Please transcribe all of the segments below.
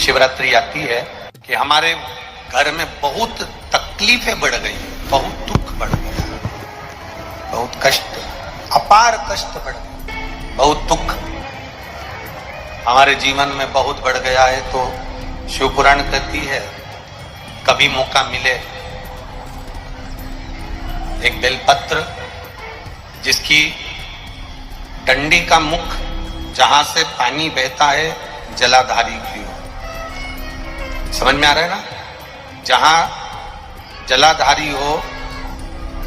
शिवरात्रि आती है कि हमारे घर में बहुत तकलीफें बढ़ गई, बहुत दुख बढ़ गया, बहुत कष्ट, अपार कष्ट बढ़ गया, बहुत दुख हमारे जीवन में बहुत बढ़ गया है। तो शिव पुराण कहती है कभी मौका मिले एक बेलपत्र जिसकी डंडी का मुख जहां से पानी बहता है जलाधारी की ओर, समझ में आ रहा है ना, जहां जलाधारी हो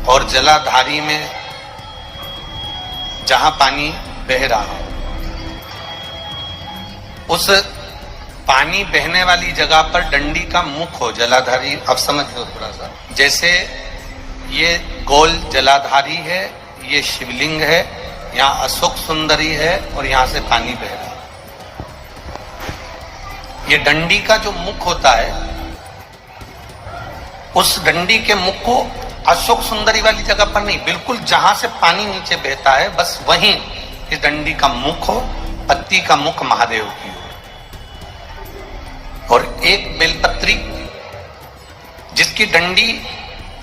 और जलाधारी में जहां पानी बह रहा हो, उस पानी बहने वाली जगह पर डंडी का मुख हो जलाधारी। अब समझ लो थोड़ा सा, जैसे ये गोल जलाधारी है, ये शिवलिंग है, यहाँ अशोक सुंदरी है और यहां से पानी बह रहा है। ये डंडी का जो मुख होता है, उस डंडी के मुख को अशोक सुंदरी वाली जगह पर नहीं, बिल्कुल जहां से पानी नीचे बहता है बस वहीं इस डंडी का मुख हो, पत्ती का मुख महादेव की हो। और एक बेलपत्री जिसकी डंडी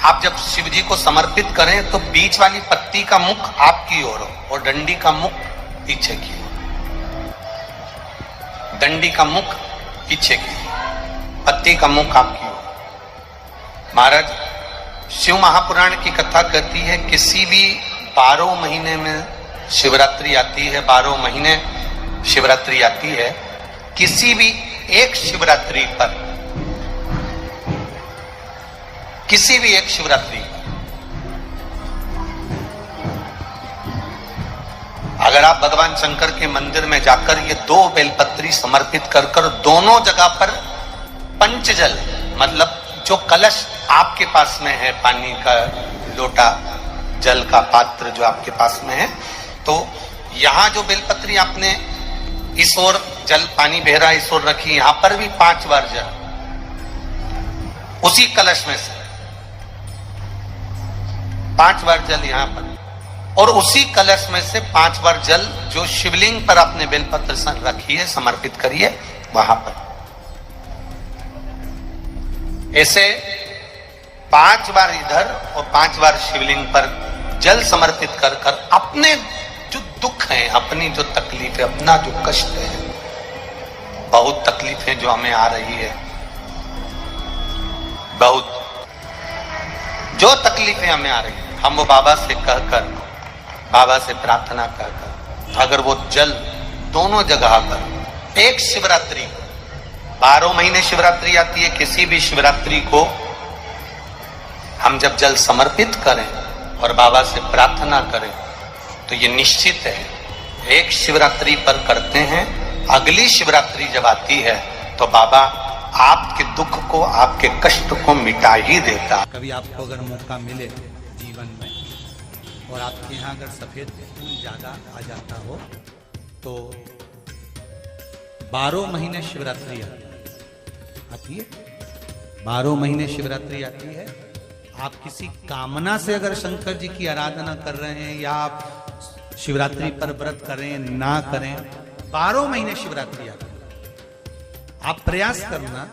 आप जब शिव जी को समर्पित करें तो बीच वाली पत्ती का मुख आपकी ओर हो और डंडी का मुख पीछे की ओर, डंडी का मुख पीछे की, पत्ती का मुख आपकी ओर। महाराज शिव महापुराण की कथा कहती है किसी भी 12 महीने में शिवरात्रि आती है, 12 महीने शिवरात्रि आती है, किसी भी एक शिवरात्रि पर, किसी भी एक शिवरात्रि अगर आप भगवान शंकर के मंदिर में जाकर ये 2 बेलपत्री समर्पित कर कर दोनों जगह पर पंचजल, मतलब जो कलश आपके पास में है, पानी का लोटा, जल का पात्र जो आपके पास में है, तो यहां जो बेलपत्री आपने इस ओर जल पानी बह रहा है, इस ओर रखी, यहां पर भी 5 बार जल उसी कलश में से 5 बार जल यहां पर, और उसी कलश में से 5 बार जल जो शिवलिंग पर आपने बेलपत्र रखी है, समर्पित करिए वहां पर। ऐसे 5 बार इधर और 5 बार शिवलिंग पर जल समर्पित कर कर अपने जो दुख है, अपनी जो तकलीफ है, अपना जो कष्ट है, बहुत तकलीफें जो हमें आ रही है, बहुत जो तकलीफें हमें आ रही है, हम वो बाबा से कहकर, बाबा से प्रार्थना कहकर, अगर वो जल दोनों जगह पर एक शिवरात्रि, 12 महीने शिवरात्रि आती है, किसी भी शिवरात्रि को हम जब जल समर्पित करें और बाबा से प्रार्थना करें तो ये निश्चित है एक शिवरात्रि पर करते हैं, अगली शिवरात्रि जब आती है तो बाबा आपके दुख को, आपके कष्ट को मिटा ही देता। कभी आपको अगर मौका मिले जीवन में और आपके यहाँ अगर सफेद फूल ज्यादा आ जाता हो तो 12 महीने शिवरात्रि आती है, 12 महीने शिवरात्रि आती है। आप किसी कामना से अगर शंकर जी की आराधना कर रहे हैं या आप शिवरात्रि पर व्रत करें ना करें, 12 महीने शिवरात्रि आती है। आप प्रयास करना,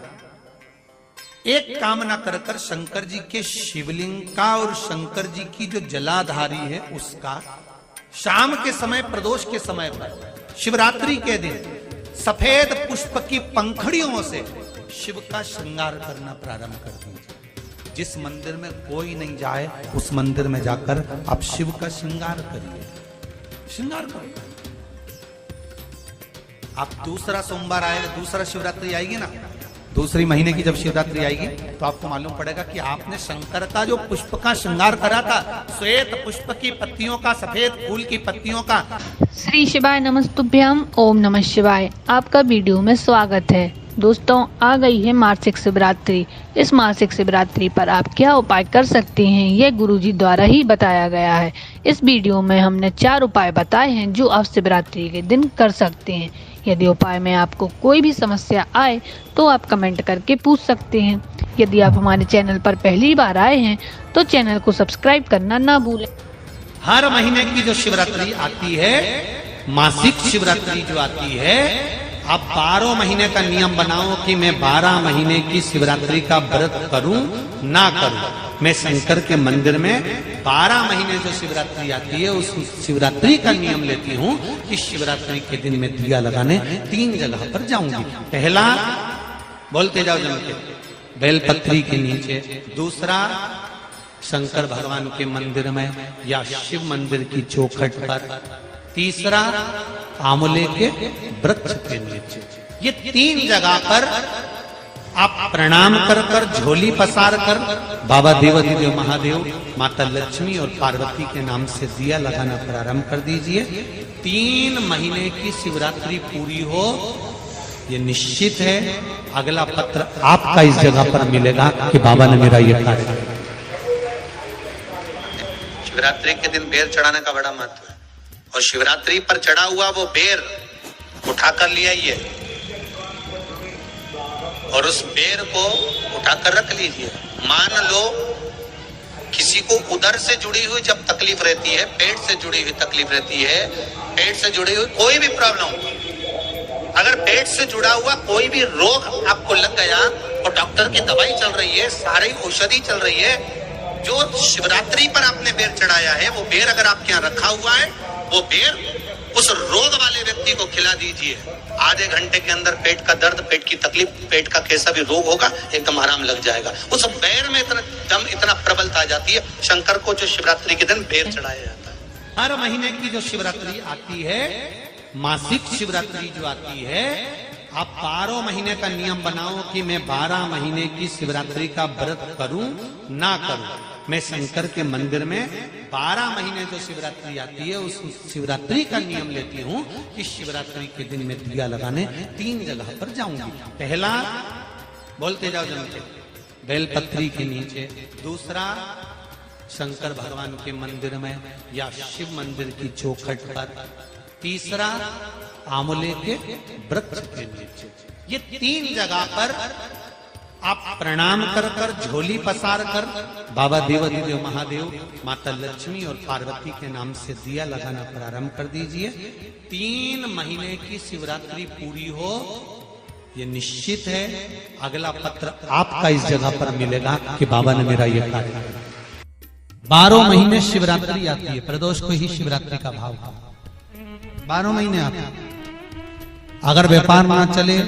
एक कामना कर कर शंकर जी के शिवलिंग का और शंकर जी की जो जलाधारी है उसका शाम के समय, प्रदोष के समय पर, शिवरात्रि के दिन सफेद पुष्प की पंखड़ियों से शिव का श्रृंगार करना प्रारंभ कर दीजिए। जिस मंदिर में कोई नहीं जाए उस मंदिर में जाकर आप शिव का श्रृंगार करिए, श्रृंगार करिए। आप दूसरा सोमवार आएगा, दूसरा शिवरात्रि आएगी ना, दूसरी महीने की जब शिवरात्रि आएगी तो आपको मालूम पड़ेगा कि आपने शंकर का जो पुष्प का श्रृंगार करा था, श्वेत पुष्प की पत्तियों का, सफेद फूल की पत्तियों का। श्री शिवाय नमस्तुभ्यम, ओम नमः शिवाय। आपका वीडियो में स्वागत है। दोस्तों, आ गई है मासिक शिवरात्रि। इस मासिक शिवरात्रि पर आप क्या उपाय कर सकते हैं, यह गुरुजी द्वारा ही बताया गया है। इस वीडियो में हमने 4 उपाय बताए हैं जो आप शिवरात्रि के दिन कर सकते हैं। यदि उपाय में आपको कोई भी समस्या आए तो आप कमेंट करके पूछ सकते हैं। यदि आप हमारे चैनल पर पहली बार आए हैं तो चैनल को सब्सक्राइब करना ना भूलें। हर महीने की जो शिवरात्रि आती है, मासिक शिवरात्रि जो आती है, आप 12 महीने का नियम बनाओ कि मैं 12 महीने की शिवरात्रि का व्रत करूं ना करूं। मैं शंकर के मंदिर में 12 महीने जो शिवरात्रि आती है उस शिवरात्रि का नियम लेती हूं कि शिवरात्रि के दिन मैं दिया लगाने 3 जगह पर जाऊंगी। पहला, बोलते जाओ जम के, बेलपत्री के नीचे। दूसरा, शंकर भगवान के मंदिर में या शिव मंदिर की चौखट पर। तीसरा, आंवले के वृक्ष के नीचे। ये 3 जगह पर आप प्रणाम कर कर, झोली पसार कर बाबा देवाधिदेव महादेव, माता लक्ष्मी और पार्वती के नाम से दिया लगाना प्रारंभ कर दीजिए। 3 महीने की शिवरात्रि पूरी हो, ये निश्चित है अगला पत्र आपका इस जगह पर मिलेगा कि बाबा ने मेरा ये कार्य किया। शिवरात्रि के दिन बेर चढ़ाने का बड़ा महत्व है, और शिवरात्रि पर चढ़ा हुआ वो बेर उठाकर ले आइए और उस बेर को उठाकर रख लीजिए। मान लो किसी को उदर से जुड़ी हुई जब तकलीफ रहती है, पेट से जुड़ी हुई तकलीफ रहती है, पेट से जुड़ी हुई कोई भी प्रॉब्लम, अगर पेट से जुड़ा हुआ कोई भी रोग आपको लग गया और डॉक्टर की दवाई चल रही है, सारी औषधि चल रही है, जो शिवरात्रि पर आपने बेर चढ़ाया है वो बेर अगर आपके यहाँ रखा हुआ है, वो बेर उस रोग वाले व्यक्ति को खिला दीजिए। आधे घंटे के अंदर पेट का दर्द, पेट की तकलीफ, पेट का कैसा भी रोग होगा एकदम आराम लग जाएगा। उस बेर में इतना दम, इतना प्रबलता आ जाती है शंकर को जो शिवरात्रि के दिन बेर चढ़ाया जाता है। हर महीने की जो शिवरात्रि आती है, मासिक शिवरात्रि जो आती है, आप 12 महीने का नियम बनाओ कि मैं 12 महीने की शिवरात्रि का व्रत करूं ना करूं। मैं शंकर के मंदिर में 12 महीने जो शिवरात्रि आती है उस शिवरात्रि का नियम लेती हूं कि शिवरात्रि के दिन मैं दिया लगाने 3 जगह पर जाऊंगी। पहला, बोलते जाओ जम के, बेलपत्री के नीचे। दूसरा, शंकर भगवान के मंदिर में या शिव मंदिर की चौखट पर। तीसरा, आंवले के वृक्ष के नीचे। ये 3 जगह पर आप प्रणाम कर कर, झोली पसार कर बाबा देवाधिदेव महादेव, माता लक्ष्मी और पार्वती के नाम से दिया लगाना प्रारंभ कर दीजिए। 3 महीने की शिवरात्रि पूरी हो, ये निश्चित है अगला पत्र आपका इस जगह पर मिलेगा कि बाबा ने मेरा ये कार्य किया। 12 महीने शिवरात्रि आती है, प्रदोष को ही शिवरात्रि का भाव का 12 महीने आते हैं। अगर व्यापार ना चले,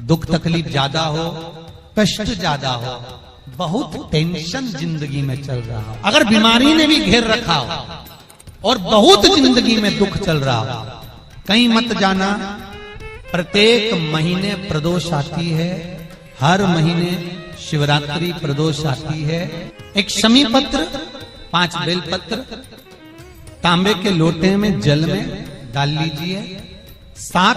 दुख तकलीफ ज्यादा हो, कष्ट ज्यादा हो, बहुत टेंशन जिंदगी में चल रहा हो, अगर बीमारी ने भी घेर रखा हो और बहुत जिंदगी में दुख चल रहा हो, कहीं मत जाना। प्रत्येक महीने प्रदोष आती है, हर महीने शिवरात्रि प्रदोष आती है। एक शमी पत्र, 5 बेलपत्र तांबे के लोटे में जल में डाल लीजिए। 7